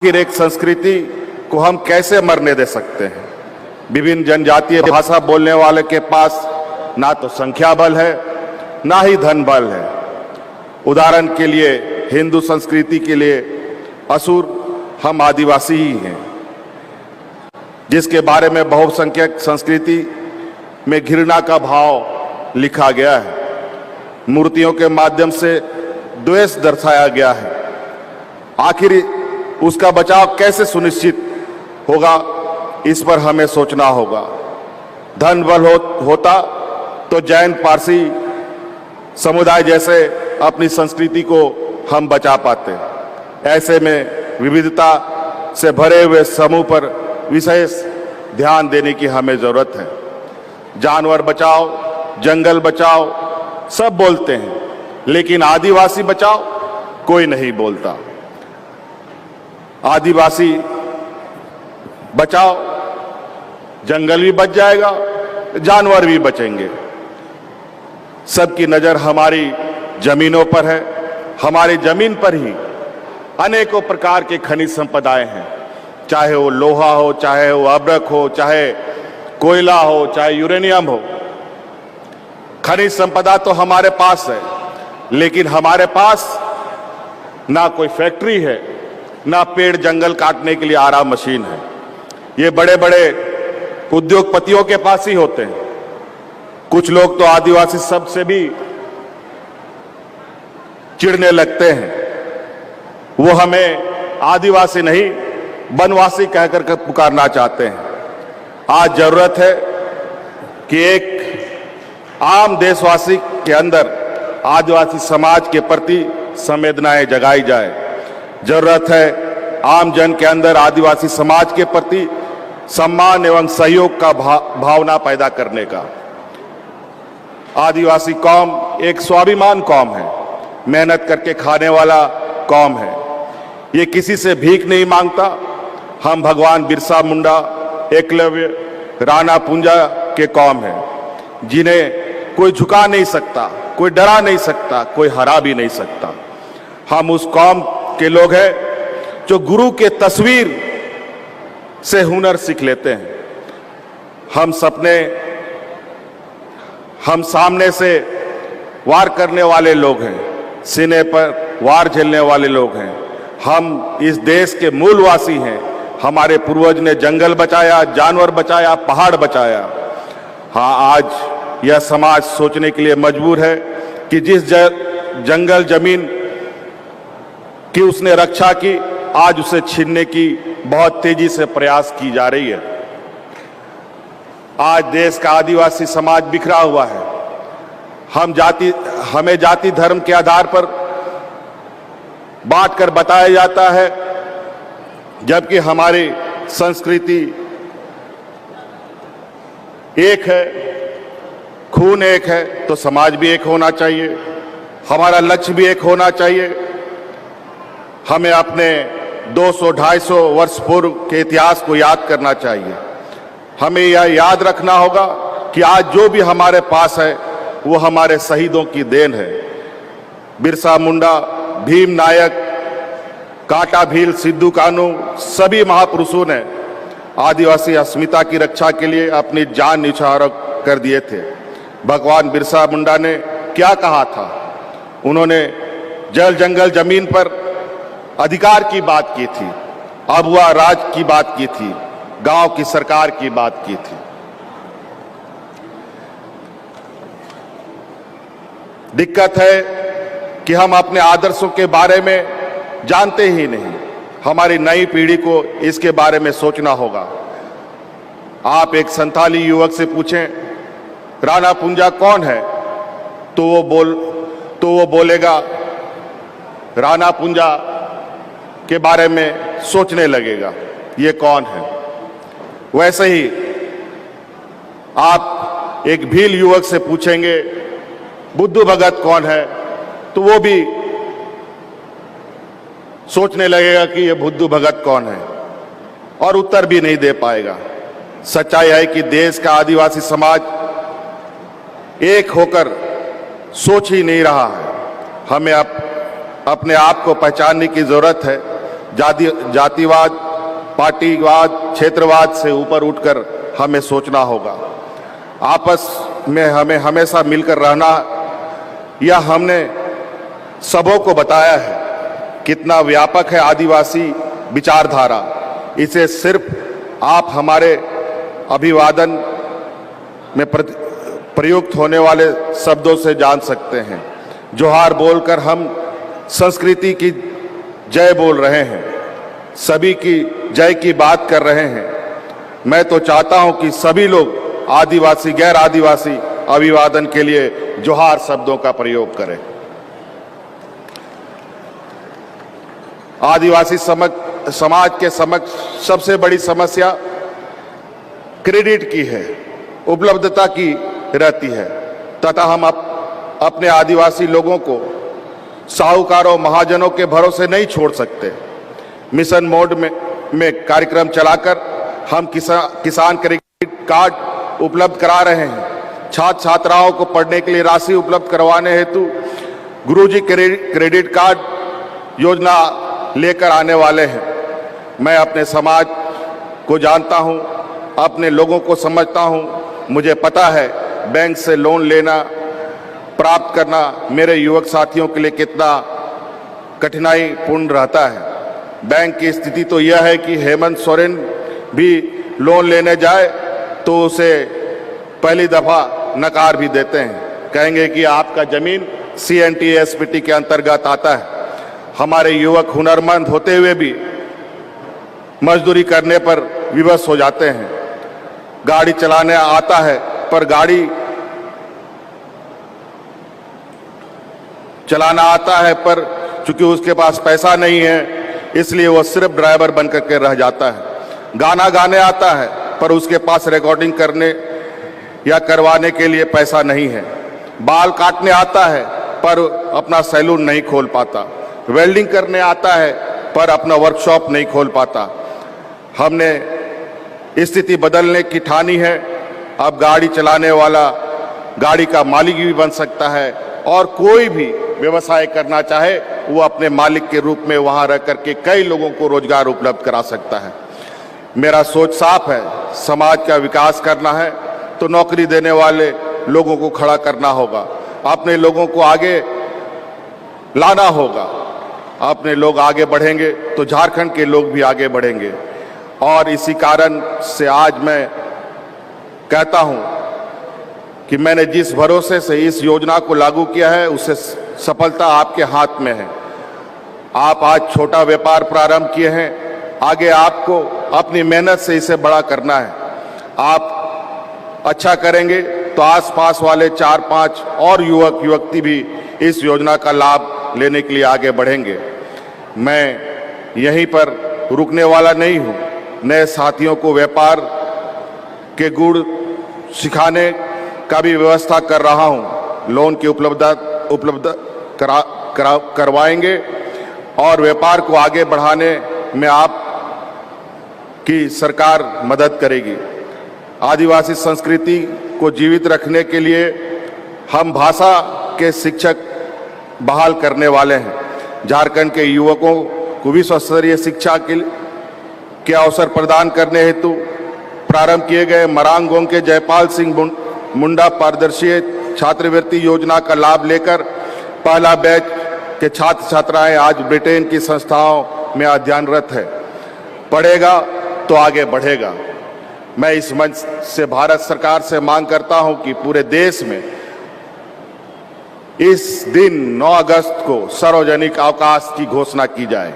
फिर एक संस्कृति को हम कैसे मरने दे सकते हैं। विभिन्न जनजातीय भाषा बोलने वाले के पास ना तो संख्या बल है ना ही धन बल है। उदाहरण के लिए हिंदू संस्कृति के लिए असुर हम आदिवासी ही हैं, जिसके बारे में बहुसंख्यक संस्कृति में घृणा का भाव लिखा गया है। मूर्तियों के माध्यम से द्वेष दर्शाया गया है। आखिर उसका बचाव कैसे सुनिश्चित होगा, इस पर हमें सोचना होगा। धन बल होता तो जैन पारसी समुदाय जैसे अपनी संस्कृति को हम बचा पाते। ऐसे में विविधता से भरे हुए समूह पर विशेष ध्यान देने की हमें जरूरत है। जानवर बचाओ, जंगल बचाओ सब बोलते हैं, लेकिन आदिवासी बचाओ कोई नहीं बोलता। आदिवासी बचाओ, जंगल भी बच जाएगा, जानवर भी बचेंगे। सबकी नजर हमारी जमीनों पर है। हमारी जमीन पर ही अनेकों प्रकार के खनिज संपदाएं हैं, चाहे वो लोहा हो, चाहे वो अब्रक हो, चाहे कोयला हो, चाहे यूरेनियम हो। खनिज संपदा तो हमारे पास है, लेकिन हमारे पास ना कोई फैक्ट्री है, ना पेड़ जंगल काटने के लिए आरा मशीन है। ये बड़े बड़े उद्योगपतियों के पास ही होते हैं। कुछ लोग तो आदिवासी शब्द से भी चिढ़ने लगते हैं। वो हमें आदिवासी नहीं वनवासी कहकर पुकारना चाहते हैं। आज जरूरत है कि एक आम देशवासी के अंदर आदिवासी समाज के प्रति संवेदनाएं जगाई जाए। जरूरत है आम जन के अंदर आदिवासी समाज के प्रति सम्मान एवं सहयोग का भावना पैदा करने का। आदिवासी कौम एक स्वाभिमान कौम है, मेहनत करके खाने वाला कौम है। ये किसी से भीख नहीं मांगता। हम भगवान बिरसा मुंडा, एकलव्य, राणा पुंजा के कौम है, जिन्हें कोई झुका नहीं सकता, कोई डरा नहीं सकता, कोई हरा भी नहीं सकता। हम उस कौम के लोग हैं जो गुरु के तस्वीर से हुनर सीख लेते हैं। हम सामने से वार करने वाले लोग हैं, सीने पर वार झेलने वाले लोग हैं। हम इस देश के मूलवासी हैं। हमारे पूर्वज ने जंगल बचाया, जानवर बचाया, पहाड़ बचाया। हाँ, आज यह समाज सोचने के लिए मजबूर है कि जिस जंगल जमीन की उसने रक्षा की, आज उसे छीनने की बहुत तेजी से प्रयास की जा रही है। आज देश का आदिवासी समाज बिखरा हुआ है। हमें जाति धर्म के आधार पर बांट कर बताया जाता है, जबकि हमारी संस्कृति एक है, खून एक है, तो समाज भी एक होना चाहिए। हमारा लक्ष्य भी एक होना चाहिए। हमें अपने 200-250 वर्ष पूर्व के इतिहास को याद करना चाहिए। हमें यह याद रखना होगा कि आज जो भी हमारे पास है वो हमारे शहीदों की देन है। बिरसा मुंडा, भीम नायक, काटा भील, सिद्धू कानू, सभी महापुरुषों ने आदिवासी अस्मिता की रक्षा के लिए अपनी जान न्यौछावर कर दिए थे। भगवान बिरसा मुंडा ने क्या कहा था? उन्होंने जल जंगल जमीन पर अधिकार की बात की थी, अब वह राज की बात की थी, गांव की सरकार की बात की थी। दिक्कत है कि हम अपने आदर्शों के बारे में जानते ही नहीं। हमारी नई पीढ़ी को इसके बारे में सोचना होगा। आप एक संथाली युवक से पूछें राणा पुंजा कौन है, तो वो बोलेगा, राणा पुंजा के बारे में सोचने लगेगा ये कौन है। वैसे ही आप एक भील युवक से पूछेंगे बुद्धू भगत कौन है, तो वो भी सोचने लगेगा कि ये बुद्धू भगत कौन है, और उत्तर भी नहीं दे पाएगा। सच्चाई है कि देश का आदिवासी समाज एक होकर सोच ही नहीं रहा है। हमें अपने आप को पहचानने की जरूरत है। जातिवाद, पार्टीवाद, क्षेत्रवाद से ऊपर उठकर हमें सोचना होगा। आपस में हमें हमेशा मिलकर रहना, यह हमने सबों को बताया है कितना व्यापक है आदिवासी विचारधारा। इसे सिर्फ आप हमारे अभिवादन में प्रयुक्त होने वाले शब्दों से जान सकते हैं। जोहार बोलकर हम संस्कृति की जय बोल रहे हैं, सभी की जय की बात कर रहे हैं। मैं तो चाहता हूं कि सभी लोग आदिवासी, गैर आदिवासी अभिवादन के लिए जोहार शब्दों का प्रयोग करें। आदिवासी समाज के समक्ष सबसे बड़ी समस्या क्रेडिट की है, उपलब्धता की रहती है तथा हम अपने आदिवासी लोगों को साहूकारों, महाजनों के भरोसे नहीं छोड़ सकते। मिशन मोड में कार्यक्रम चलाकर हम किसान क्रेडिट कार्ड उपलब्ध करा रहे हैं। छात्र छात्राओं को पढ़ने के लिए राशि उपलब्ध करवाने हेतु गुरुजी क्रेडिट कार्ड योजना लेकर आने वाले हैं। मैं अपने समाज को जानता हूं, अपने लोगों को समझता हूं। मुझे पता है बैंक से लोन लेना, प्राप्त करना मेरे युवक साथियों के लिए कितना कठिनाईपूर्ण रहता है। बैंक की स्थिति तो यह है कि हेमंत सोरेन भी लोन लेने जाए तो उसे पहली दफा नकार भी देते हैं, कहेंगे कि आपका जमीन CNTSPT के अंतर्गत आता है। हमारे युवक हुनरमंद होते हुए भी मजदूरी करने पर विवश हो जाते हैं। गाड़ी चलाने आता है पर गाड़ी चलाना आता है पर चूंकि उसके पास पैसा नहीं है इसलिए वो सिर्फ ड्राइवर बनकर के रह जाता है। गाना गाने आता है पर उसके पास रिकॉर्डिंग करने या करवाने के लिए पैसा नहीं है। बाल काटने आता है पर अपना सैलून नहीं खोल पाता। वेल्डिंग करने आता है पर अपना वर्कशॉप नहीं खोल पाता। हमने स्थिति बदलने की ठानी है। अब गाड़ी चलाने वाला गाड़ी का मालिक भी बन सकता है और कोई भी व्यवसाय करना चाहे वो अपने मालिक के रूप में वहां रह करके कई लोगों को रोजगार उपलब्ध करा सकता है। मेरा सोच साफ है, समाज का विकास करना है तो नौकरी देने वाले लोगों को खड़ा करना होगा, अपने लोगों को आगे लाना होगा। अपने लोग आगे बढ़ेंगे तो झारखंड के लोग भी आगे बढ़ेंगे। और इसी कारण से आज मैं कहता हूं कि मैंने जिस भरोसे से इस योजना को लागू किया है उससे सफलता आपके हाथ में है। आप आज छोटा व्यापार प्रारंभ किए हैं, आगे आपको अपनी मेहनत से इसे बड़ा करना है। आप अच्छा करेंगे तो आसपास वाले 4-5 और युवक युवती भी इस योजना का लाभ लेने के लिए आगे बढ़ेंगे। मैं यहीं पर रुकने वाला नहीं हूं, नए साथियों को व्यापार के गुण सिखाने का भी व्यवस्था कर रहा हूं। लोन की उपलब्ध करवाएंगे और व्यापार को आगे बढ़ाने में आप की सरकार मदद करेगी। आदिवासी संस्कृति को जीवित रखने के लिए हम भाषा के शिक्षक बहाल करने वाले हैं। झारखंड के युवकों को विश्व स्तरीय शिक्षा के अवसर प्रदान करने हेतु प्रारंभ किए गए मरांगोंग के जयपाल सिंह मुंडा पारदर्शी छात्रवृत्ति योजना का लाभ लेकर पहला बैच के छात्र छात्राएं आज ब्रिटेन की संस्थाओं में अध्ययनरत है। पढ़ेगा तो आगे बढ़ेगा। मैं इस मंच से भारत सरकार से मांग करता हूं कि पूरे देश में इस दिन 9 अगस्त को सार्वजनिक अवकाश की घोषणा की जाए।